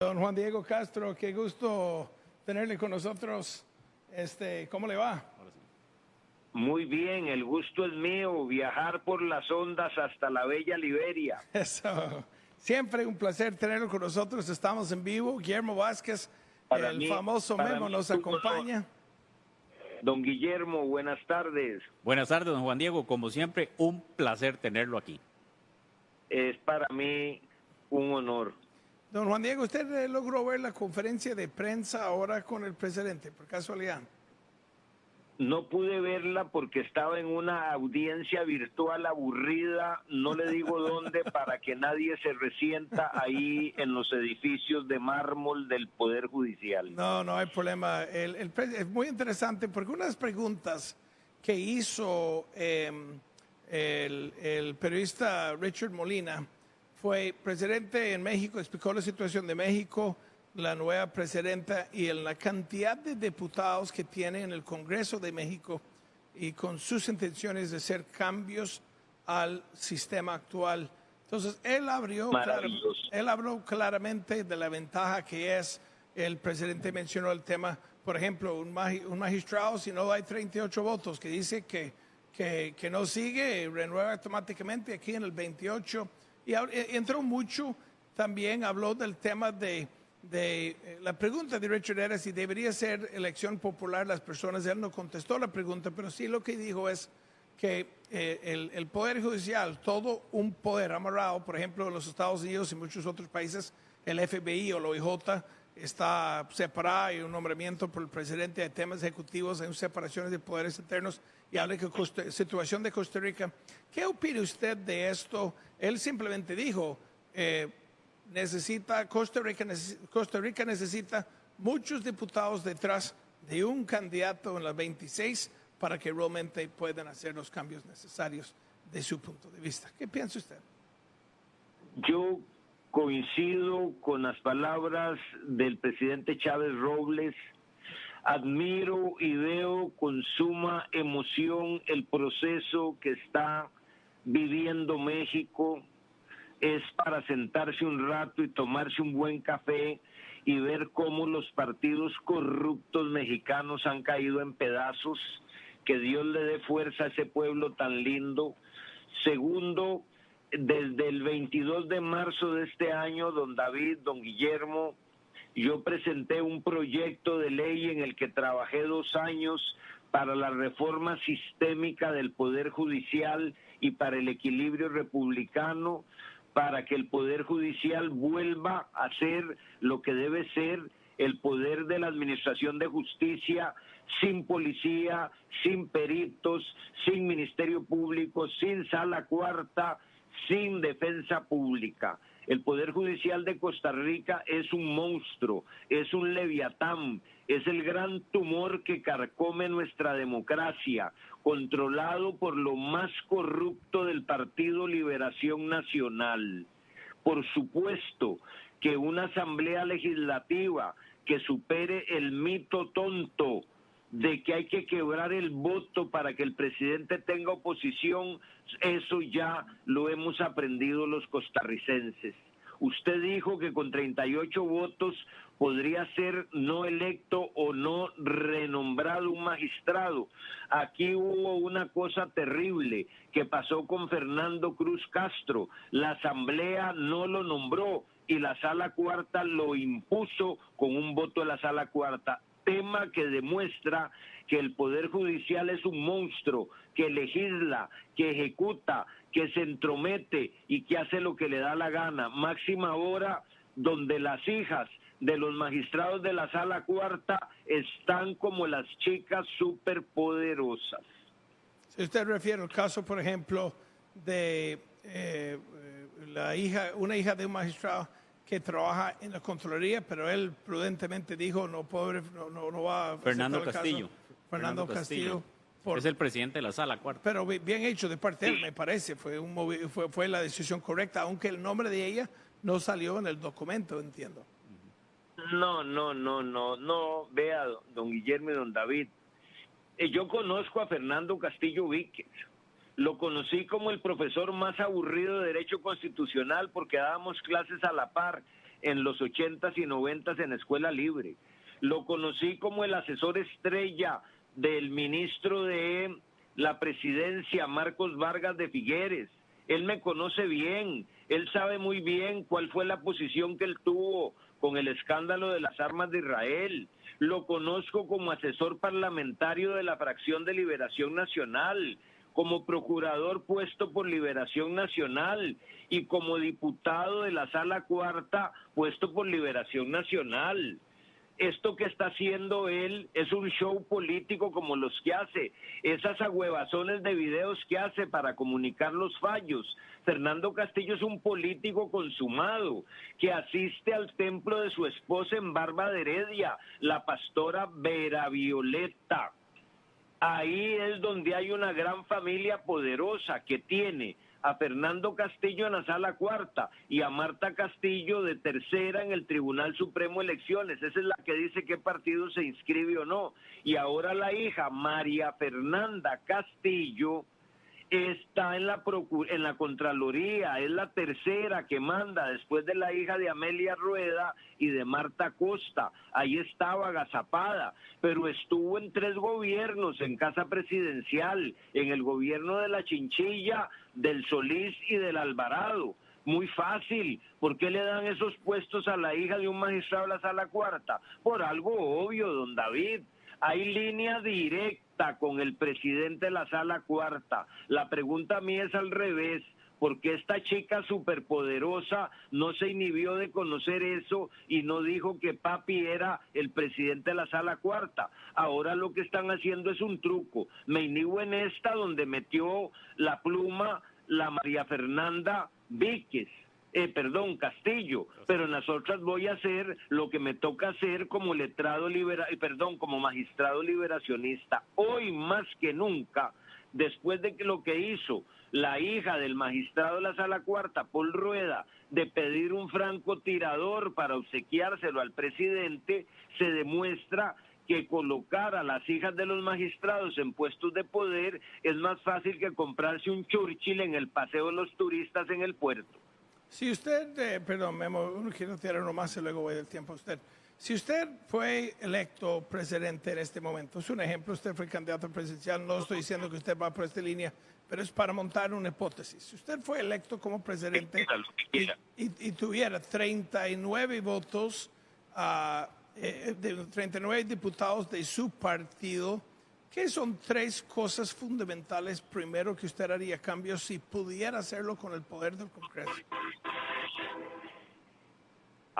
Don Juan Diego Castro, qué gusto tenerle con nosotros. ¿Cómo le va? Muy bien, el gusto es mío, viajar por las ondas hasta la bella Liberia. Eso. Siempre un placer tenerlo con nosotros. Estamos en vivo. Guillermo Vázquez, el famoso Memo, nos acompaña. Don Guillermo, buenas tardes. Buenas tardes, don Juan Diego. Como siempre, un placer tenerlo aquí. Es para mí un honor. Don Juan Diego, ¿usted logró ver la conferencia de prensa ahora con el presidente, por casualidad? No pude verla porque estaba en una audiencia virtual aburrida, no le digo dónde, para que nadie se resienta ahí en los edificios de mármol del Poder Judicial. No hay problema. Es muy interesante porque unas preguntas que hizo el periodista Richard Molina fue presidente en México, explicó la situación de México, la nueva presidenta y la cantidad de diputados que tiene en el Congreso de México y con sus intenciones de hacer cambios al sistema actual. Entonces, él habló claramente de la ventaja que es, el presidente mencionó el tema, por ejemplo, un magistrado, si no hay 38 votos, que dice que no sigue, renueva automáticamente aquí en el 28. Y entró mucho, también habló del tema de la pregunta de Richard era si debería ser elección popular las personas. Él no contestó la pregunta, pero sí lo que dijo es que el Poder Judicial, todo un poder amarrado, por ejemplo, en los Estados Unidos y muchos otros países, el FBI o la OIJ está separado, hay un nombramiento por el presidente de temas ejecutivos, hay separaciones de poderes internos, y habla de la situación de Costa Rica. ¿Qué opina usted de esto? Él simplemente dijo, Costa Rica necesita muchos diputados detrás de un candidato en las 26 para que realmente puedan hacer los cambios necesarios de su punto de vista. ¿Qué piensa usted? Yo coincido con las palabras del presidente Chávez Robles. Admiro y veo con suma emoción el proceso que está viviendo México. Es para sentarse un rato y tomarse un buen café y ver cómo los partidos corruptos mexicanos han caído en pedazos. Que Dios le dé fuerza a ese pueblo tan lindo. Segundo, desde el 22 de marzo de este año, don David, don Guillermo, yo presenté un proyecto de ley en el que trabajé 2 años para la reforma sistémica del Poder Judicial y para el equilibrio republicano, para que el Poder Judicial vuelva a ser lo que debe ser el poder de la Administración de Justicia, sin policía, sin peritos, sin Ministerio Público, sin Sala Cuarta, sin defensa pública. El Poder Judicial de Costa Rica es un monstruo, es un leviatán, es el gran tumor que carcome nuestra democracia, controlado por lo más corrupto del Partido Liberación Nacional. Por supuesto que una asamblea legislativa que supere el mito tonto de que hay que quebrar el voto para que el presidente tenga oposición, eso ya lo hemos aprendido los costarricenses. Usted dijo que con 38 votos podría ser no electo o no renombrado un magistrado. Aquí hubo una cosa terrible que pasó con Fernando Cruz Castro. La asamblea no lo nombró y la Sala Cuarta lo impuso con un voto de la Sala Cuarta. Tema que demuestra que el Poder Judicial es un monstruo, que legisla, que ejecuta, que se entromete y que hace lo que le da la gana. Máxima hora donde las hijas de los magistrados de la Sala Cuarta están como las chicas superpoderosas. Si usted refiere al caso, por ejemplo, de una hija de un magistrado que trabaja en la Contraloría, pero él prudentemente dijo no va a Fernando Castillo. Fernando Castillo. Es el presidente de la Sala Cuarta. Pero bien hecho de parte de él, me parece. Fue la decisión correcta, aunque el nombre de ella no salió en el documento, entiendo. No. Vea, don Guillermo y don David. Yo conozco a Fernando Castillo Víquez. Lo conocí como el profesor más aburrido de Derecho Constitucional porque dábamos clases a la par. en los 80s y 90s en Escuela Libre. Lo conocí como el asesor estrella del ministro de la presidencia, Marcos Vargas de Figueres. Él me conoce bien, él sabe muy bien cuál fue la posición que él tuvo con el escándalo de las armas de Israel. Lo conozco como asesor parlamentario de la fracción de Liberación Nacional, como procurador puesto por Liberación Nacional y como diputado de la Sala Cuarta puesto por Liberación Nacional. Esto que está haciendo él es un show político como los que hace, esas agüevazones de videos que hace para comunicar los fallos. Fernando Castillo es un político consumado que asiste al templo de su esposa en Barba de Heredia, la pastora Vera Violeta. Ahí es donde hay una gran familia poderosa que tiene a Fernando Castillo en la Sala Cuarta y a Marta Castillo de tercera en el Tribunal Supremo de Elecciones. Esa es la que dice qué partido se inscribe o no. Y ahora la hija, María Fernanda Castillo, está en la Contraloría, es la tercera que manda después de la hija de Amelia Rueda y de Marta Costa. Ahí estaba agazapada, pero estuvo en 3 gobiernos, en Casa Presidencial, en el gobierno de la Chinchilla, del Solís y del Alvarado. Muy fácil. ¿Por qué le dan esos puestos a la hija de un magistrado de la Sala Cuarta? Por algo obvio, don David. Hay línea directa con el presidente de la Sala Cuarta. La pregunta a mí es al revés. ¿Por qué esta chica superpoderosa no se inhibió de conocer eso y no dijo que papi era el presidente de la Sala Cuarta? Ahora lo que están haciendo es un truco. Me inhibo en esta donde metió la pluma la María Fernanda Castillo, pero en las otras voy a hacer lo que me toca hacer como como magistrado liberacionista. Hoy más que nunca, después de que lo que hizo la hija del magistrado de la Sala Cuarta, Paul Rueda, de pedir un francotirador para obsequiárselo al presidente, se demuestra que colocar a las hijas de los magistrados en puestos de poder es más fácil que comprarse un Churchill en el paseo de los turistas en el puerto. Si usted, perdón, Memo, quiero tirar uno más y luego voy del tiempo a usted. Si usted fue electo presidente en este momento, es un ejemplo, usted fue candidato presidencial, no estoy diciendo que usted va por esta línea, pero es para montar una hipótesis. Si usted fue electo como presidente y tuviera 39 votos, de 39 diputados de su partido, ¿qué son 3 cosas fundamentales primero que usted haría cambio si pudiera hacerlo con el poder del Congreso?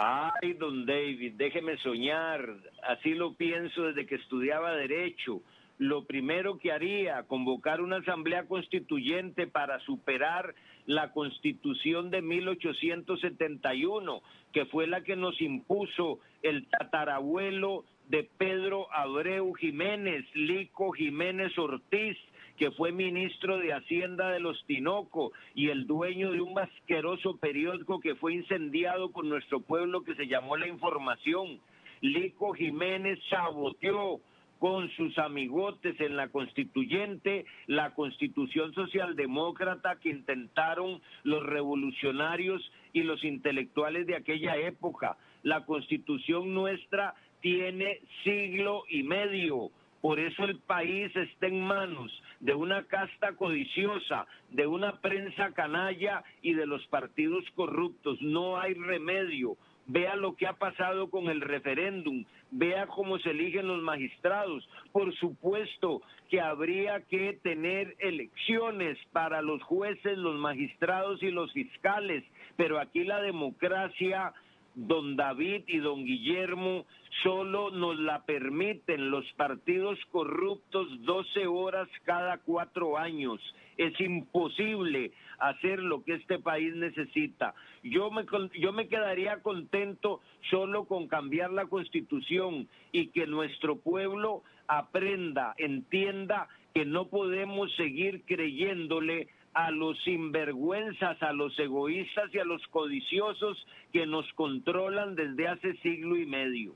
Ay, don David, déjeme soñar. Así lo pienso desde que estudiaba Derecho. Lo primero que haría, convocar una asamblea constituyente para superar la Constitución de 1871, que fue la que nos impuso el tatarabuelo de Pedro Abreu Jiménez, Lico Jiménez Ortiz, que fue ministro de Hacienda de los Tinoco y el dueño de un asqueroso periódico que fue incendiado por nuestro pueblo que se llamó La Información. Lico Jiménez saboteó con sus amigotes en la constituyente, la constitución socialdemócrata que intentaron los revolucionarios y los intelectuales de aquella época. La constitución nuestra tiene 1,5 siglos. Por eso el país está en manos de una casta codiciosa, de una prensa canalla y de los partidos corruptos. No hay remedio. Vea lo que ha pasado con el referéndum, vea cómo se eligen los magistrados. Por supuesto que habría que tener elecciones para los jueces, los magistrados y los fiscales, pero aquí la democracia, don David y don Guillermo, solo nos la permiten los partidos corruptos 12 horas cada 4 años. Es imposible hacer lo que este país necesita. Yo me quedaría contento solo con cambiar la Constitución y que nuestro pueblo aprenda, entienda que no podemos seguir creyéndole a los sinvergüenzas, a los egoístas y a los codiciosos que nos controlan desde hace 1,5 siglos.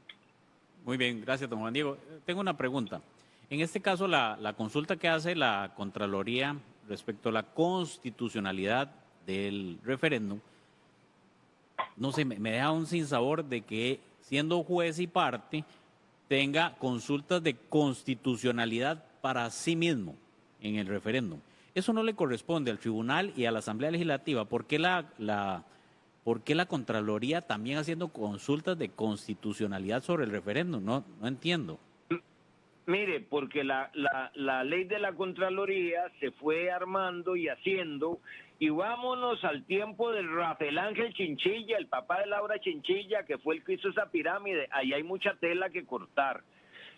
Muy bien, gracias, don Juan Diego. Tengo una pregunta. En este caso, la consulta que hace la Contraloría respecto a la constitucionalidad del referéndum no sé, me deja un sinsabor de que siendo juez y parte tenga consultas de constitucionalidad para sí mismo en el referéndum. Eso no le corresponde al tribunal y a la Asamblea Legislativa. ¿Por qué la Contraloría también haciendo consultas de constitucionalidad sobre el referéndum? No entiendo. Mire, porque la ley de la Contraloría se fue armando y haciendo, y vámonos al tiempo de Rafael Ángel Chinchilla, el papá de Laura Chinchilla, que fue el que hizo esa pirámide. Ahí hay mucha tela que cortar.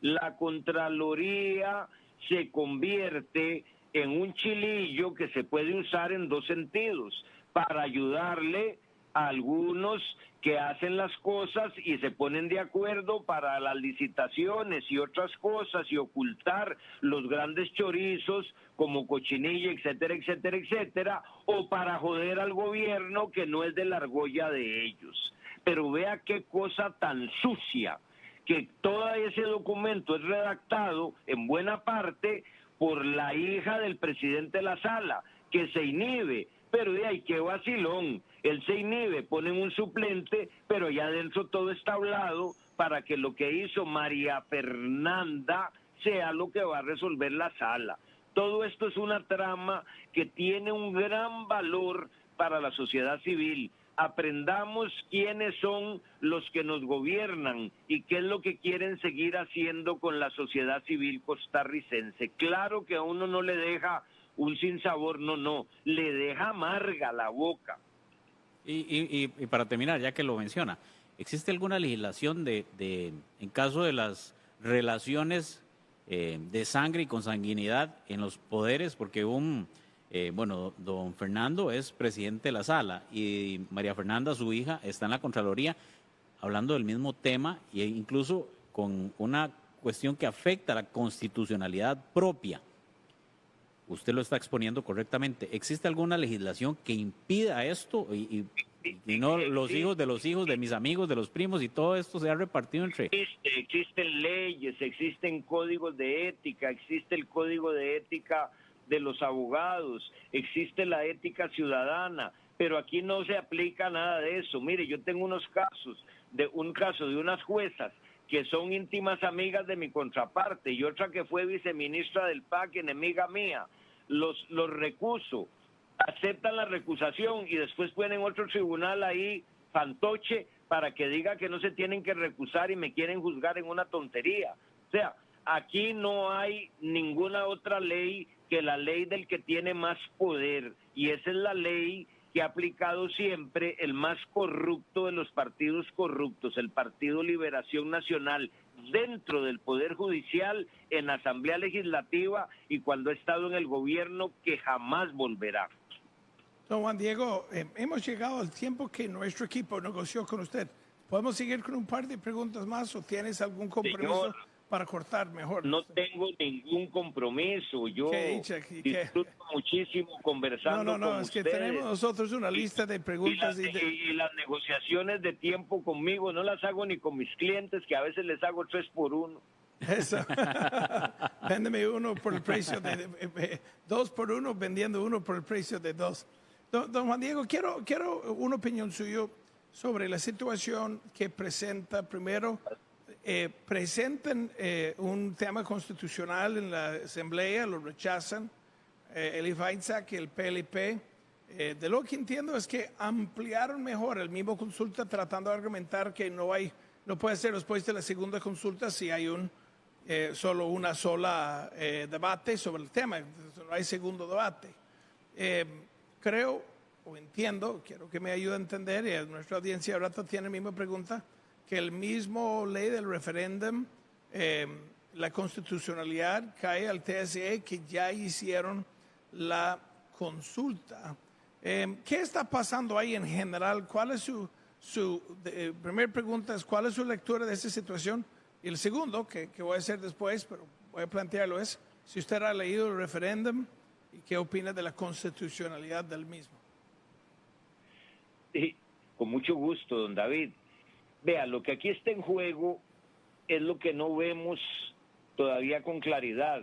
La Contraloría se convierte en un chilillo que se puede usar en dos sentidos, para ayudarle a algunos que hacen las cosas y se ponen de acuerdo para las licitaciones y otras cosas y ocultar los grandes chorizos como cochinilla, etcétera, etcétera, etcétera, o para joder al gobierno que no es de la argolla de ellos. Pero vea qué cosa tan sucia, que todo ese documento es redactado en buena parte por la hija del presidente de la Sala, que se inhibe. Pero de ahí, qué vacilón, él se inhibe, ponen un suplente, pero ya adentro todo está hablado para que lo que hizo María Fernanda sea lo que va a resolver la Sala. Todo esto es una trama que tiene un gran valor para la sociedad civil. Aprendamos quiénes son los que nos gobiernan y qué es lo que quieren seguir haciendo con la sociedad civil costarricense. Claro que a uno no le deja un sinsabor, no, le deja amarga la boca. Y para terminar, ya que lo menciona, ¿existe alguna legislación en caso de las relaciones de sangre y consanguinidad en los poderes? Porque don Fernando es presidente de la Sala y María Fernanda, su hija, está en la Contraloría hablando del mismo tema e incluso con una cuestión que afecta a la constitucionalidad propia. Usted lo está exponiendo correctamente. ¿Existe alguna legislación que impida esto y no los hijos de mis amigos, de los primos y todo esto se ha repartido entre? Existen leyes, existen códigos de ética, existe el código de ética de los abogados, existe la ética ciudadana, pero aquí no se aplica nada de eso. Mire, yo tengo un caso de unas juezas que son íntimas amigas de mi contraparte y otra que fue viceministra del PAC, enemiga mía. Los recuso, aceptan la recusación y después ponen otro tribunal ahí, fantoche, para que diga que no se tienen que recusar y me quieren juzgar en una tontería. O sea, aquí no hay ninguna otra ley que la ley del que tiene más poder, y esa es la ley que ha aplicado siempre el más corrupto de los partidos corruptos, el Partido Liberación Nacional, dentro del Poder Judicial, en la Asamblea Legislativa y cuando ha estado en el gobierno, que jamás volverá. Don Juan Diego, hemos llegado al tiempo que nuestro equipo negoció con usted. ¿Podemos seguir con un par de preguntas más o tienes algún compromiso? Señor, para cortar mejor. No tengo ningún compromiso. Yo disfruto muchísimo conversando con ustedes. Es que tenemos nosotros una lista de preguntas. Y las negociaciones de tiempo conmigo no las hago ni con mis clientes, que a veces les hago 3 por 1. Eso. Véndeme uno por el precio de 2 por 1, vendiendo uno por el precio de 2. Don Juan Diego, quiero una opinión suya sobre la situación que presenta primero. Presentan un tema constitucional en la Asamblea, lo rechazan, el Ifaitzak y el PLP. De lo que entiendo es que ampliaron mejor el mismo consulta, tratando de argumentar que no puede ser después de la segunda consulta si hay solo una sola debate sobre el tema, no hay segundo debate. Creo o entiendo, quiero que me ayude a entender, y nuestra audiencia ahora tiene la misma pregunta, que el mismo ley del referéndum, la constitucionalidad cae al TSE, que ya hicieron la consulta. ¿Qué está pasando ahí en general? ¿Cuál es primera pregunta es, ¿cuál es su lectura de esa situación? Y el segundo, que voy a hacer después, pero voy a plantearlo, es si usted ha leído el referéndum y qué opina de la constitucionalidad del mismo. Sí, con mucho gusto, don David. Vea, lo que aquí está en juego es lo que no vemos todavía con claridad,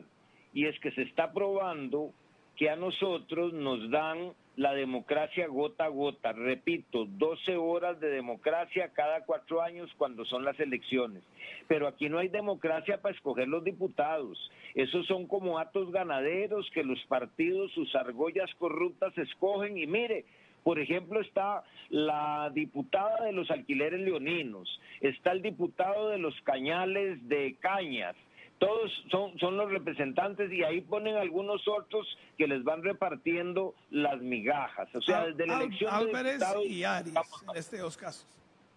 y es que se está probando que a nosotros nos dan la democracia gota a gota. Repito, 12 horas de democracia cada 4 años cuando son las elecciones. Pero aquí no hay democracia para escoger los diputados. Esos son como atos ganaderos que los partidos, sus argollas corruptas escogen. Y mire, por ejemplo, está la diputada de los alquileres leoninos, está el diputado de los cañales de Cañas. Todos son los representantes y ahí ponen algunos otros que les van repartiendo las migajas. O sea, desde la elección de Álvarez diputados, y Arias, en estos dos casos.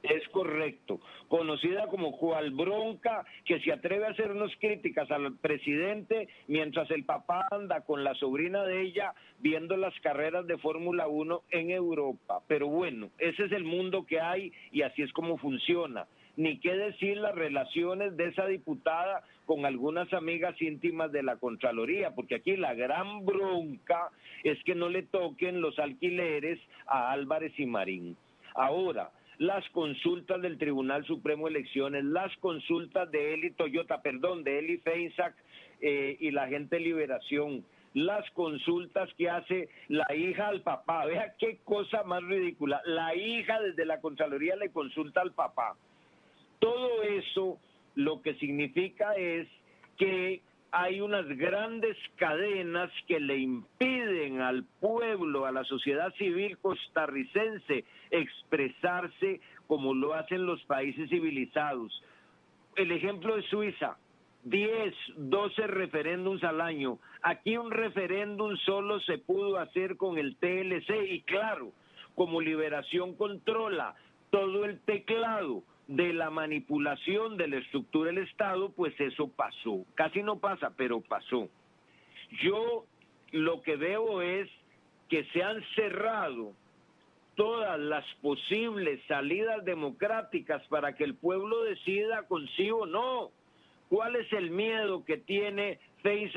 es correcto, conocida como Cual Bronca, que se atreve a hacernos críticas al presidente mientras el papá anda con la sobrina de ella viendo las carreras de Fórmula 1 en Europa. Pero bueno, ese es el mundo que hay y así es como funciona. Ni qué decir las relaciones de esa diputada con algunas amigas íntimas de la Contraloría, porque aquí la gran bronca es que no le toquen los alquileres a Álvarez y Marín. Ahora, las consultas del Tribunal Supremo de Elecciones, las consultas de Eli Feinsack y la gente de Liberación, las consultas que hace la hija al papá. Vea qué cosa más ridícula. La hija desde la Contraloría le consulta al papá. Todo eso lo que significa es que hay unas grandes cadenas que le impiden al pueblo, a la sociedad civil costarricense, expresarse como lo hacen los países civilizados. El ejemplo de Suiza, 10, 12 referéndums al año. Aquí un referéndum solo se pudo hacer con el TLC y claro, como Liberación controla todo el teclado de la manipulación de la estructura del Estado, pues eso pasó. Casi no pasa, pero pasó. Yo lo que veo es que se han cerrado todas las posibles salidas democráticas para que el pueblo decida con sí o no. ¿Cuál es el miedo que tiene Eli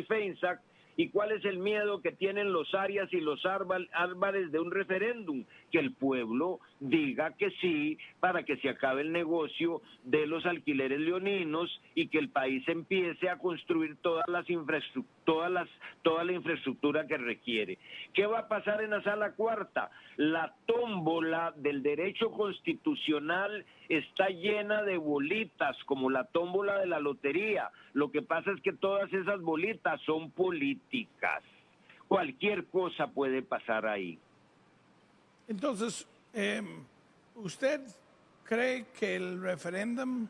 Feinsack, y cuál es el miedo que tienen los Arias y los Álvarez de un referéndum? Que el pueblo diga que sí para que se acabe el negocio de los alquileres leoninos y que el país empiece a construir toda la infraestructura que requiere. ¿Qué va a pasar en la sala cuarta? La tómbola del derecho constitucional está llena de bolitas, como la tómbola de la lotería. Lo que pasa es que todas esas bolitas son políticas. Cualquier cosa puede pasar ahí. Entonces, ¿usted cree que el referéndum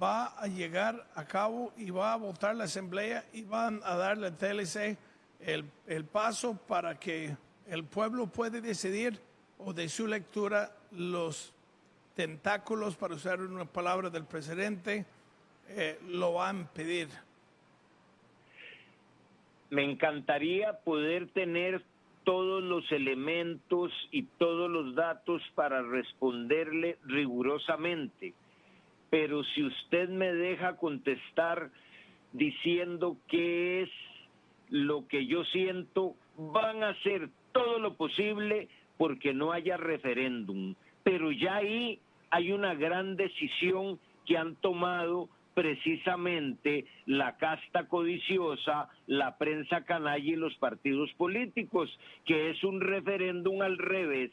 va a llegar a cabo y va a votar la Asamblea y van a darle al TLC el paso para que el pueblo pueda decidir, o de su lectura los tentáculos, para usar una palabra del presidente, lo van a pedir? Me encantaría poder tener todos los elementos y todos los datos para responderle rigurosamente, pero si usted me deja contestar diciendo qué es lo que yo siento, van a hacer todo lo posible porque no haya referéndum, pero ya ahí hay una gran decisión que han tomado precisamente la casta codiciosa, la prensa canalla y los partidos políticos, que es un referéndum al revés.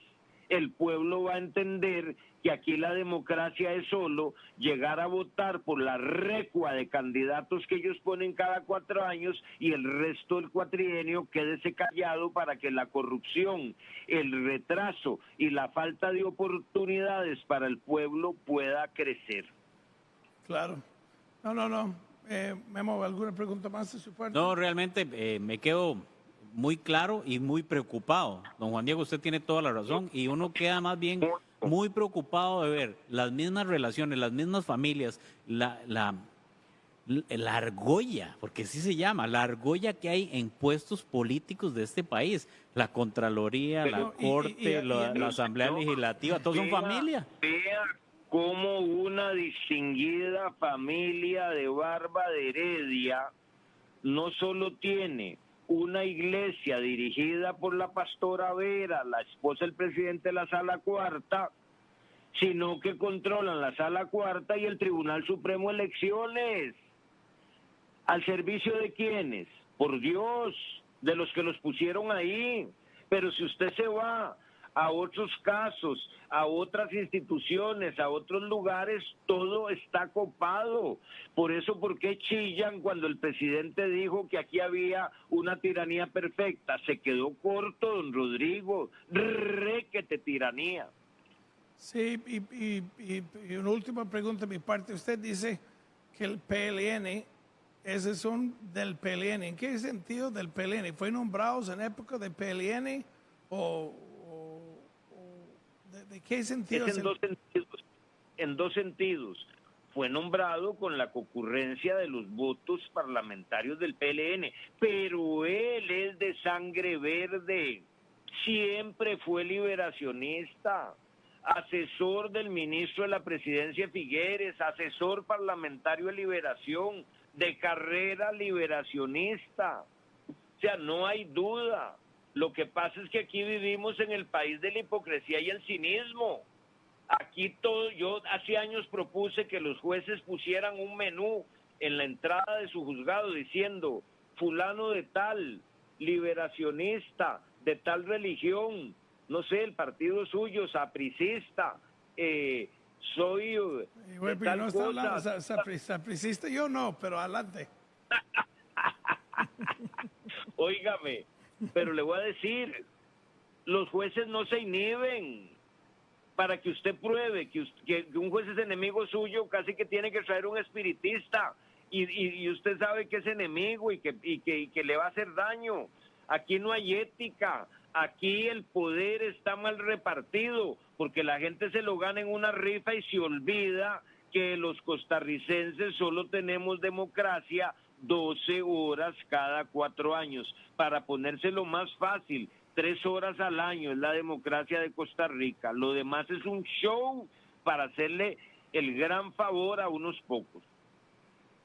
El pueblo va a entender que aquí la democracia es solo llegar a votar por la recua de candidatos que ellos ponen cada 4 años y el resto del cuatrienio quédese callado para que la corrupción, el retraso y la falta de oportunidades para el pueblo pueda crecer. Claro. No. Memo, ¿alguna pregunta más de su parte? No, realmente me quedo muy claro y muy preocupado. Don Juan Diego, usted tiene toda la razón y uno queda más bien muy preocupado de ver las mismas relaciones, las mismas familias, la argolla, porque así se llama, la argolla que hay en puestos políticos de este país, la Contraloría, la Corte, la Asamblea Legislativa, todos son familia. Vea cómo una distinguida familia de Barba de Heredia no solo tiene una iglesia dirigida por la pastora Vera, la esposa del presidente de la Sala Cuarta, sino que controlan la Sala Cuarta y el Tribunal Supremo de Elecciones. ¿Al servicio de quiénes? Por Dios, de los que los pusieron ahí. Pero si usted se va a otros casos, a otras instituciones, a otros lugares, todo está copado. Por eso, ¿por qué chillan cuando el presidente dijo que aquí había una tiranía perfecta? Se quedó corto, don Rodrigo, requete tiranía. Sí, y una última pregunta de mi parte. Usted dice que el PLN, esos son del PLN. ¿En qué sentido del PLN? ¿Fue nombrados en época de PLN o de qué sentido? Es en dos sentidos. Fue nombrado con la concurrencia de los votos parlamentarios del PLN, pero él es de sangre verde, siempre fue liberacionista, asesor del ministro de la Presidencia Figueres, asesor parlamentario de liberación, de carrera liberacionista. O sea, no hay duda. Lo que pasa es que aquí vivimos en el país de la hipocresía y el cinismo. Aquí todo, yo hace años propuse que los jueces pusieran un menú en la entrada de su juzgado diciendo fulano de tal, liberacionista, de tal religión, no sé, el partido suyo, sapricista, soy bueno, tal no está cosa. hablando, sapricista yo no, pero adelante. Óigame, pero le voy a decir, los jueces no se inhiben. Para que usted pruebe que un juez es enemigo suyo, casi que tiene que traer un espiritista. Y usted sabe que es enemigo y que le va a hacer daño. Aquí no hay ética. Aquí el poder está mal repartido, porque la gente se lo gana en una rifa y se olvida que los costarricenses solo tenemos democracia 12 horas cada 4 años. Para ponérselo más fácil, 3 horas al año es la democracia de Costa Rica. Lo demás es un show para hacerle el gran favor a unos pocos.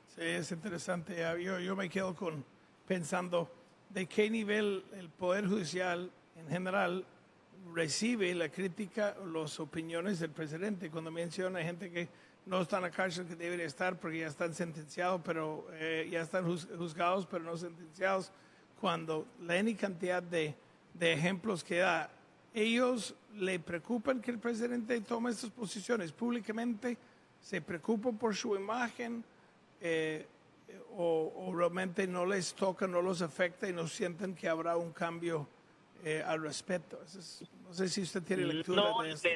Sí, es interesante. Yo me quedo pensando de qué nivel el Poder Judicial en general recibe la crítica, las opiniones del presidente. Cuando menciona gente que no está en la cárcel, que debería estar porque ya están sentenciados, pero ya están juzgados, pero no sentenciados. Cuando la N cantidad de ejemplos que da, ellos le preocupan que el presidente tome estas posiciones públicamente, se preocupan por su imagen, o realmente no les toca, no los afecta y no sienten que habrá un cambio al respecto. No sé si usted tiene lectura de esto.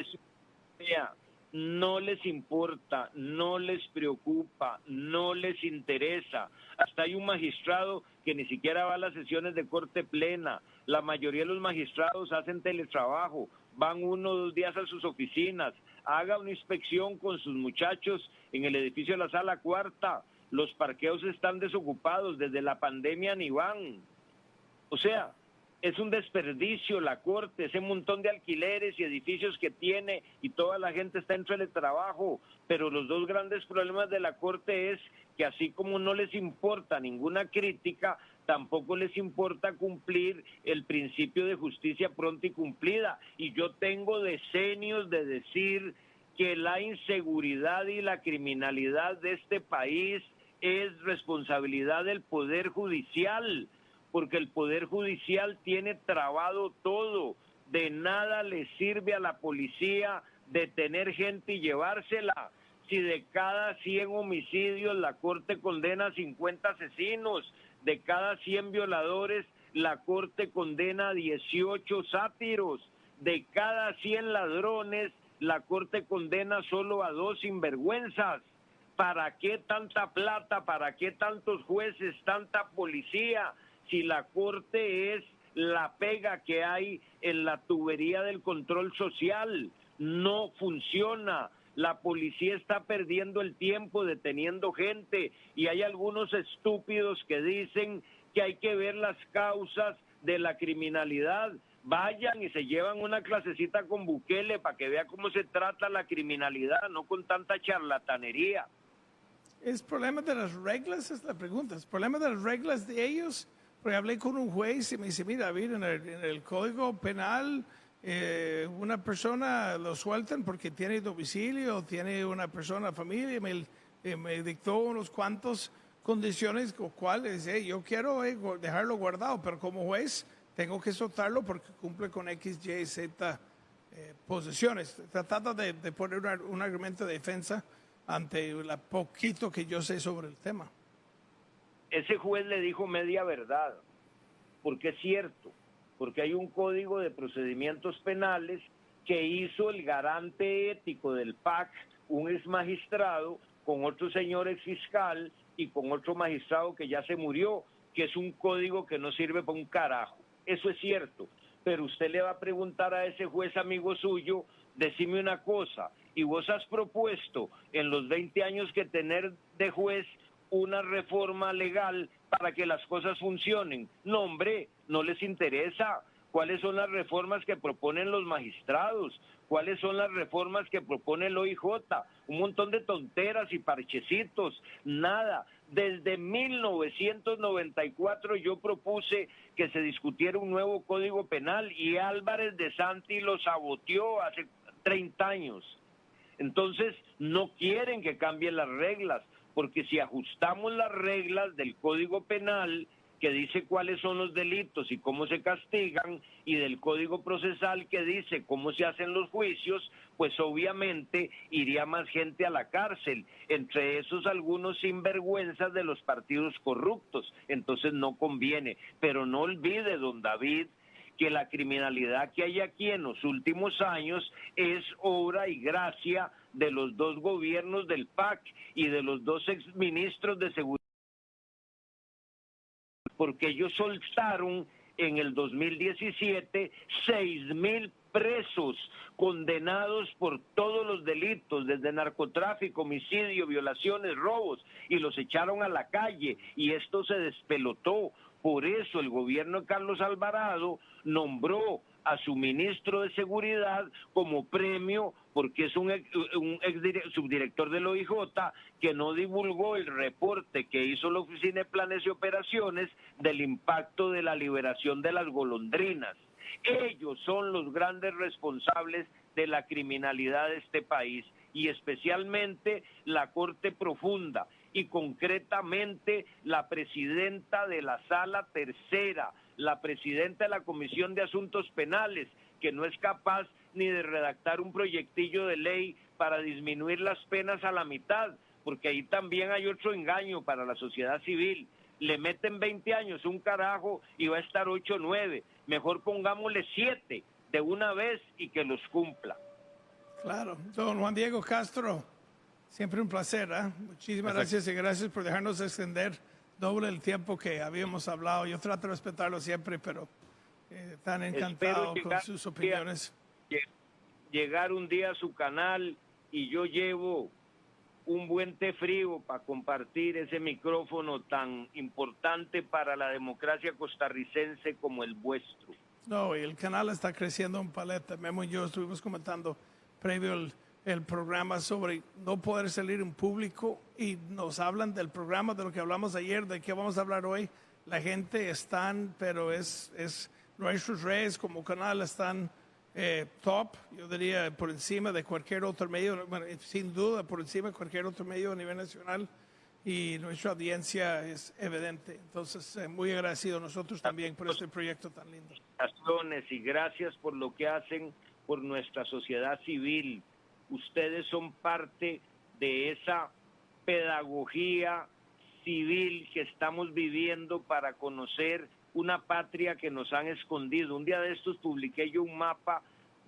No les importa, no les preocupa, no les interesa. Hasta hay un magistrado que ni siquiera va a las sesiones de corte plena. La mayoría de los magistrados hacen teletrabajo, van 1 o 2 días a sus oficinas. Haga una inspección con sus muchachos en el edificio de la Sala Cuarta. Los parqueos están desocupados, desde la pandemia ni van. O sea, es un desperdicio la Corte, ese montón de alquileres y edificios que tiene y toda la gente está en teletrabajo. Pero los dos grandes problemas de la Corte es que así como no les importa ninguna crítica, tampoco les importa cumplir el principio de justicia pronta y cumplida. Y yo tengo decenios de decir que la inseguridad y la criminalidad de este país es responsabilidad del Poder Judicial, porque el Poder Judicial tiene trabado todo. De nada le sirve a la policía detener gente y llevársela. Si de cada 100 homicidios la Corte condena 50 asesinos, de cada 100 violadores la Corte condena 18 sátiros, de cada 100 ladrones la Corte condena solo a 2 sinvergüenzas. ¿Para qué tanta plata? ¿Para qué tantos jueces, tanta policía? Si la Corte es la pega que hay en la tubería del control social, no funciona. La policía está perdiendo el tiempo deteniendo gente y hay algunos estúpidos que dicen que hay que ver las causas de la criminalidad. Vayan y se llevan una clasecita con Bukele para que vea cómo se trata la criminalidad, no con tanta charlatanería. ¿Es problema de las reglas? Es la pregunta. ¿Es problema de las reglas de ellos? Porque hablé con un juez y me dice, mira, en el Código Penal una persona lo sueltan porque tiene domicilio, tiene una persona, familia, me dictó unos cuantos condiciones con cuales yo quiero dejarlo guardado, pero como juez tengo que soltarlo porque cumple con X, Y, Z posiciones. Tratando de poner un argumento de defensa ante lo poquito que yo sé sobre el tema. Ese juez le dijo media verdad, porque es cierto, porque hay un código de procedimientos penales que hizo el garante ético del PAC, un ex magistrado, con otro señor ex fiscal y con otro magistrado que ya se murió, que es un código que no sirve para un carajo. Eso es cierto, pero usted le va a preguntar a ese juez amigo suyo, decime una cosa, y vos has propuesto en los 20 años que tener de juez una reforma legal para que las cosas funcionen. No, hombre, no les interesa. ¿Cuáles son las reformas que proponen los magistrados? ¿Cuáles son las reformas que propone el OIJ? Un montón de tonteras y parchecitos, nada. Desde 1994 yo propuse que se discutiera un nuevo código penal y Álvarez de Santi lo saboteó hace 30 años. Entonces, no quieren que cambien las reglas, porque si ajustamos las reglas del Código Penal, que dice cuáles son los delitos y cómo se castigan, y del Código Procesal que dice cómo se hacen los juicios, pues obviamente iría más gente a la cárcel, entre esos algunos sinvergüenzas de los partidos corruptos, entonces no conviene. Pero no olvide, don David, que la criminalidad que hay aquí en los últimos años es obra y gracia de los dos gobiernos del PAC y de los dos exministros de seguridad, porque ellos soltaron en el 2017 6,000 presos condenados por todos los delitos, desde narcotráfico, homicidio, violaciones, robos, y los echaron a la calle, y esto se despelotó. Por eso el gobierno de Carlos Alvarado nombró a su ministro de Seguridad como premio, porque es un subdirector del OIJ que no divulgó el reporte que hizo la Oficina de Planes y Operaciones del impacto de la liberación de las golondrinas. Ellos son los grandes responsables de la criminalidad de este país, y especialmente la Corte Profunda, y concretamente la presidenta de la Sala Tercera, la presidenta de la Comisión de Asuntos Penales, que no es capaz ni de redactar un proyectillo de ley para disminuir las penas a la mitad, porque ahí también hay otro engaño para la sociedad civil. Le meten 20 años, un carajo, y va a estar 8 o 9. Mejor pongámosle 7 de una vez y que los cumpla. Claro. Don Juan Diego Castro, siempre un placer. Muchísimas gracias y gracias por dejarnos extender doble el tiempo que habíamos hablado. Yo trato de respetarlo siempre, pero tan encantado con sus opiniones. Llegar un día a su canal y yo llevo un buen té frío para compartir ese micrófono tan importante para la democracia costarricense como el vuestro. No, y el canal está creciendo en paleta. Memo y yo estuvimos comentando previo el programa sobre no poder salir en público, y nos hablan del programa, de lo que hablamos ayer, de qué vamos a hablar hoy. La gente están, pero nuestros redes como canal están top, yo diría por encima de cualquier otro medio, bueno, sin duda por encima de cualquier otro medio a nivel nacional, y nuestra audiencia es evidente. Entonces, muy agradecido nosotros también por este proyecto tan lindo. Y gracias por lo que hacen por nuestra sociedad civil. Ustedes son parte de esa pedagogía civil que estamos viviendo para conocer una patria que nos han escondido. Un día de estos publiqué yo un mapa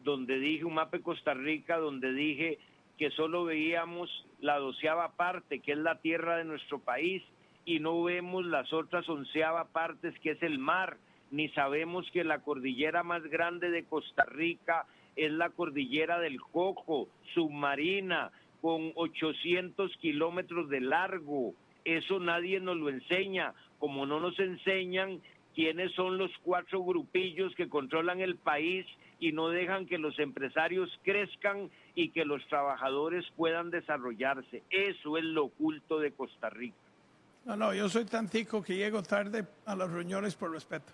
un mapa de Costa Rica, donde dije que solo veíamos la 12ª parte, que es la tierra de nuestro país, y no vemos las otras 11ª partes, que es el mar, ni sabemos que la cordillera más grande de Costa Rica es la cordillera del Coco, submarina, con 800 kilómetros de largo. Eso nadie nos lo enseña, como no nos enseñan quiénes son los 4 grupillos que controlan el país y no dejan que los empresarios crezcan y que los trabajadores puedan desarrollarse. Eso es lo oculto de Costa Rica. No, yo soy tan tico que llego tarde a las reuniones por respeto.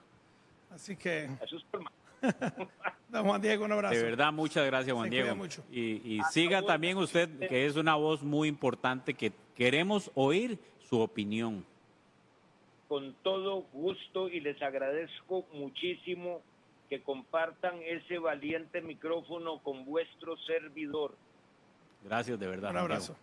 Así que... Eso es por... Don Juan Diego, un abrazo. De verdad, muchas gracias, Juan Diego. Mucho. Y siga también usted, que es una voz muy importante, que queremos oír su opinión. con todo gusto, y les agradezco muchísimo que compartan ese valiente micrófono con vuestro servidor. Gracias de verdad. Un abrazo.